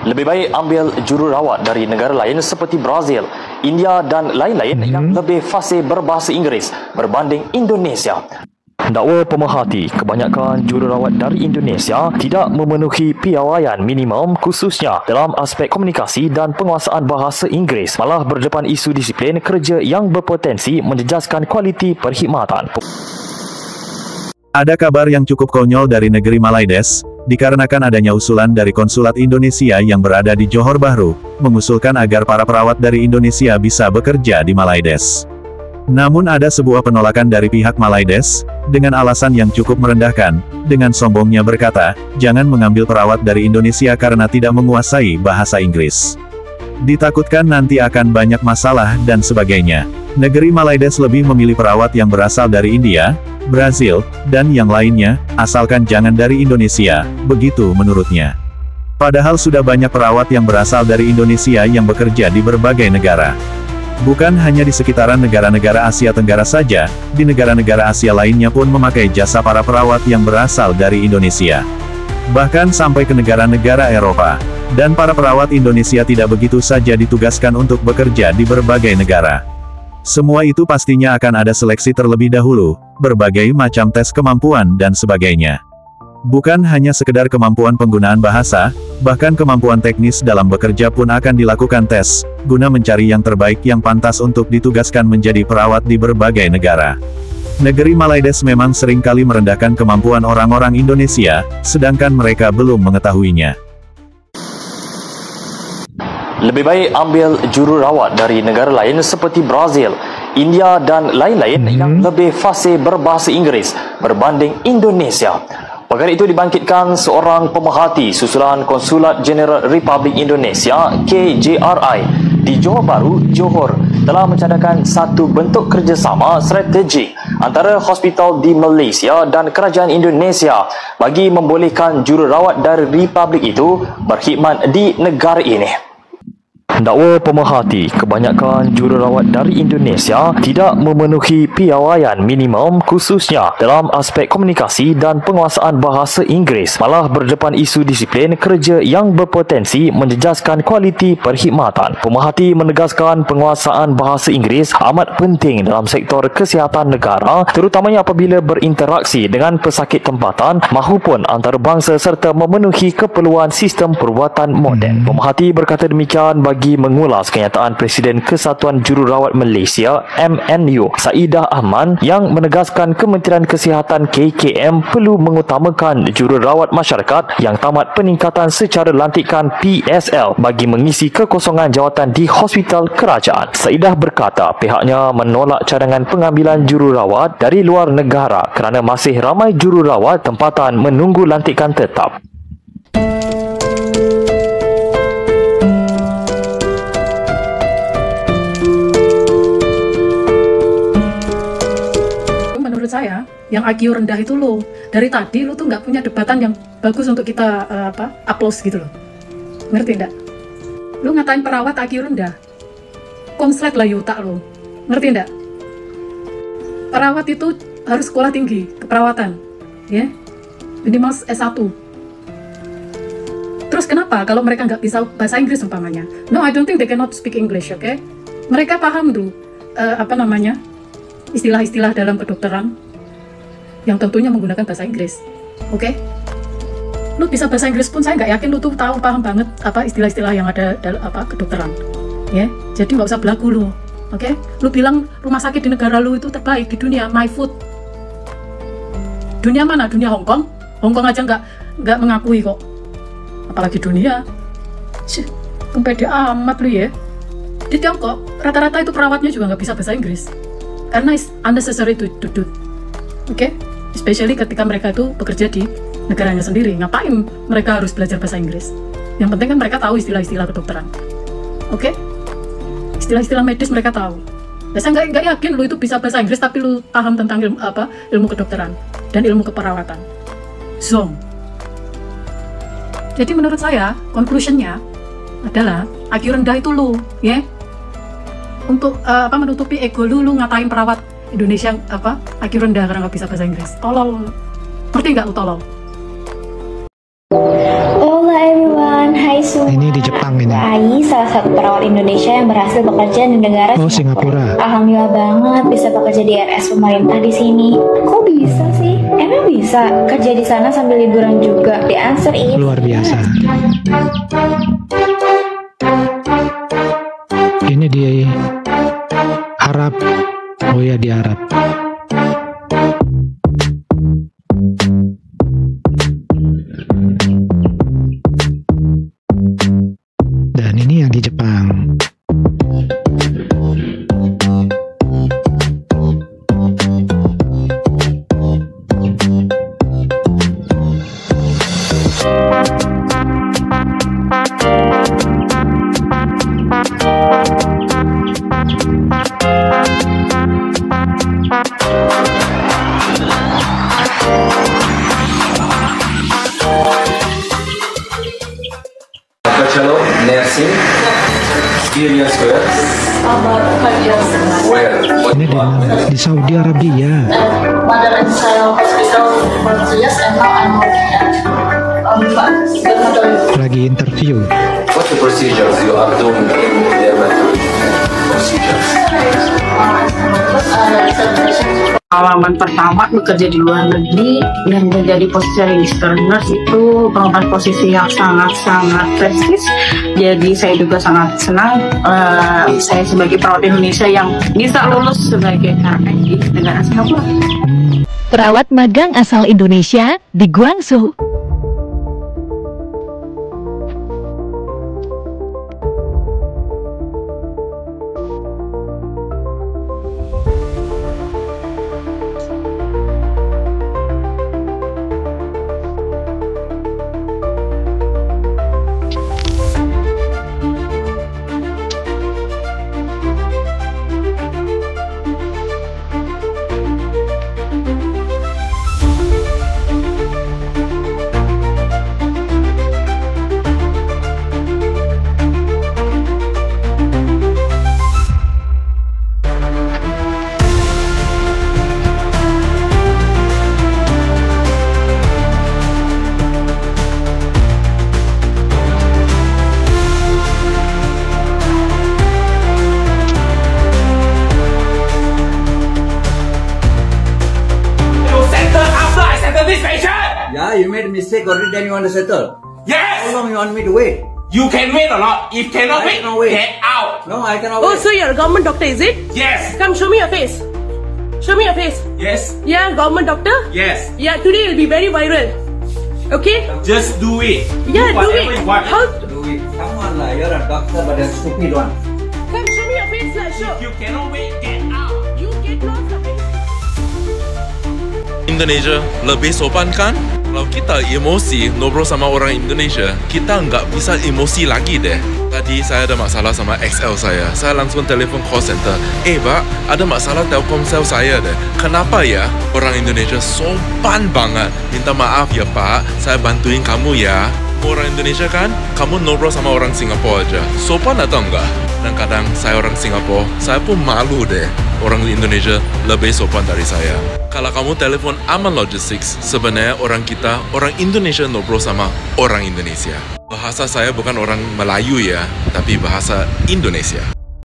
Lebih baik ambil jururawat dari negara lain seperti Brazil, India dan lain-lain yang lebih fasih berbahasa Inggeris berbanding Indonesia. Dakwa pemerhati, kebanyakan jururawat dari Indonesia tidak memenuhi piawaian minimum khususnya dalam aspek komunikasi dan penguasaan bahasa Inggeris, malah berdepan isu disiplin kerja yang berpotensi menjejaskan kualiti perkhidmatan. Ada kabar yang cukup konyol dari negeri Malaides, dikarenakan adanya usulan dari konsulat Indonesia yang berada di Johor Bahru, mengusulkan agar para perawat dari Indonesia bisa bekerja di Malaides. Namun ada sebuah penolakan dari pihak Malaides, dengan alasan yang cukup merendahkan, dengan sombongnya berkata, jangan mengambil perawat dari Indonesia karena tidak menguasai bahasa Inggris. Ditakutkan nanti akan banyak masalah dan sebagainya. Negeri Malaides lebih memilih perawat yang berasal dari India, Brazil, dan yang lainnya, asalkan jangan dari Indonesia, begitu menurutnya. Padahal sudah banyak perawat yang berasal dari Indonesia yang bekerja di berbagai negara. Bukan hanya di sekitaran negara-negara Asia Tenggara saja, di negara-negara Asia lainnya pun memakai jasa para perawat yang berasal dari Indonesia. Bahkan sampai ke negara-negara Eropa. Dan para perawat Indonesia tidak begitu saja ditugaskan untuk bekerja di berbagai negara. Semua itu pastinya akan ada seleksi terlebih dahulu, berbagai macam tes kemampuan dan sebagainya. Bukan hanya sekedar kemampuan penggunaan bahasa, bahkan kemampuan teknis dalam bekerja pun akan dilakukan tes, guna mencari yang terbaik yang pantas untuk ditugaskan menjadi perawat di berbagai negara. Negeri Malaides memang seringkali merendahkan kemampuan orang-orang Indonesia, sedangkan mereka belum mengetahuinya. Lebih baik ambil jururawat dari negara lain seperti Brazil, India dan lain-lain yang lebih fasih berbahasa Inggeris berbanding Indonesia. Perkara itu dibangkitkan seorang pemerhati susulan Konsulat Jeneral Republik Indonesia KJRI di Johor Bahru, Johor, telah mencadangkan satu bentuk kerjasama strategik antara hospital di Malaysia dan kerajaan Indonesia bagi membolehkan jururawat dari republik itu berkhidmat di negara ini. Dakwa pemerhati, kebanyakan jururawat dari Indonesia tidak memenuhi piawaian minimum khususnya dalam aspek komunikasi dan penguasaan bahasa Inggeris, malah berdepan isu disiplin kerja yang berpotensi menjejaskan kualiti perkhidmatan. Pemerhati menegaskan penguasaan bahasa Inggeris amat penting dalam sektor kesihatan negara, terutamanya apabila berinteraksi dengan pesakit tempatan maupun antarabangsa serta memenuhi keperluan sistem perubatan moden. Pemerhati berkata demikian bagi mengulas kenyataan Presiden Kesatuan Jururawat Malaysia MNU Saidah Ahman yang menegaskan Kementerian Kesihatan KKM perlu mengutamakan jururawat masyarakat yang tamat peningkatan secara lantikan PSL bagi mengisi kekosongan jawatan di hospital kerajaan. Saidah berkata pihaknya menolak cadangan pengambilan jururawat dari luar negara kerana masih ramai jururawat tempatan menunggu lantikan tetap. Saya, yang IQ rendah itu lo, dari tadi lo tuh nggak punya debatan yang bagus untuk kita applause gitu loh. Ngerti nggak? Lo ngatain perawat IQ rendah, konslet lah yutak lo. Ngerti nggak? Perawat itu harus sekolah tinggi keperawatan, ya, minimal S1. Terus kenapa kalau mereka nggak bisa bahasa Inggris umpamanya? No, I don't think they cannot speak English, okay? Mereka paham tuh istilah-istilah dalam kedokteran yang tentunya menggunakan bahasa Inggris, oke? Lu bisa bahasa Inggris pun saya nggak yakin lu tuh paham banget apa istilah-istilah yang ada dalam kedokteran, ya. Jadi nggak usah belagu lu, oke? Lu bilang rumah sakit di negara lu itu terbaik di dunia, my food. Dunia mana? Dunia Hong Kong? Hong Kong aja nggak mengakui kok, apalagi dunia. Pede amat lu ya. Di Tiongkok rata-rata itu perawatnya juga nggak bisa bahasa Inggris. Karena it's unnecessary to do, okay? Especially ketika mereka itu bekerja di negaranya sendiri. Ngapain mereka harus belajar bahasa Inggris? Yang penting kan mereka tahu istilah-istilah kedokteran, oke? Istilah-istilah medis mereka tahu. Ya, saya nggak yakin lu itu bisa bahasa Inggris tapi lu paham tentang ilmu kedokteran dan ilmu keperawatan. Zong. Jadi menurut saya conclusionnya adalah IQ rendah itu lu, ya? Untuk menutupi ego lu ngatain perawat Indonesia IQ rendah karena nggak bisa bahasa Inggris. Tolol. Ngerti nggak lu tolol? Hola everyone, hai semua. Ini di salah satu perawat Indonesia yang berhasil bekerja di negara Singapura. Alhamdulillah banget bisa bekerja di RS pemerintah di sini. Kok bisa sih? Emang bisa kerja di sana sambil liburan juga? The answer is luar biasa. Ini di Arab. Oh ya, di Arab. Dan ini yang di Jepang. Bachelor Nursing Experience where? Ini di Saudi Arabia. Mother and child hospital for 3 years and now I'm working at dermatology. Lagi interview. What the procedures you are doing in dermatology procedures? Pengalaman pertama bekerja di luar negeri dan menjadi posisi register nurse itu merupakan posisi yang sangat-sangat prestis. Jadi saya juga sangat senang saya sebagai perawat Indonesia yang bisa lulus sebagai KRN di negara Singapura. Perawat magang asal Indonesia di Guangzhou. Yeah, you made a mistake already, then you want to settle? Yes! How long you want me to wait? You can wait or not? If cannot I wait, cannot wait. get out! No, I cannot Oh, wait. so you're a government doctor, is it? Yes! Come, show me your face. Show me your face. Yes! Yeah, government doctor? Yes! Yeah, today it'll be very viral. Okay? Just do it! Yeah, do whatever it. you want. How? Do it. Come on lah, you're a doctor but a stupid one. Come, show me your face, lah. Show. If you cannot wait, get out! You get lost, lah. Indonesia lebih sopan kan? Kalau kita emosi ngobrol sama orang Indonesia, kita nggak bisa emosi lagi deh. Tadi saya ada masalah sama XL saya langsung telepon call center. Pak, ada masalah Telkomsel saya deh. Kenapa ya? Orang Indonesia sopan banget. Minta maaf ya Pak, saya bantuin kamu ya. Orang Indonesia kan, kamu ngobrol sama orang Singapura aja. Sopan atau enggak? Dan kadang saya orang Singapura, saya pun malu deh. Orang Indonesia lebih sopan dari saya. Kalau kamu telepon Aman Logistics, sebenarnya orang kita, orang Indonesia ngobrol sama orang Indonesia. Bahasa saya bukan orang Melayu ya, tapi bahasa Indonesia.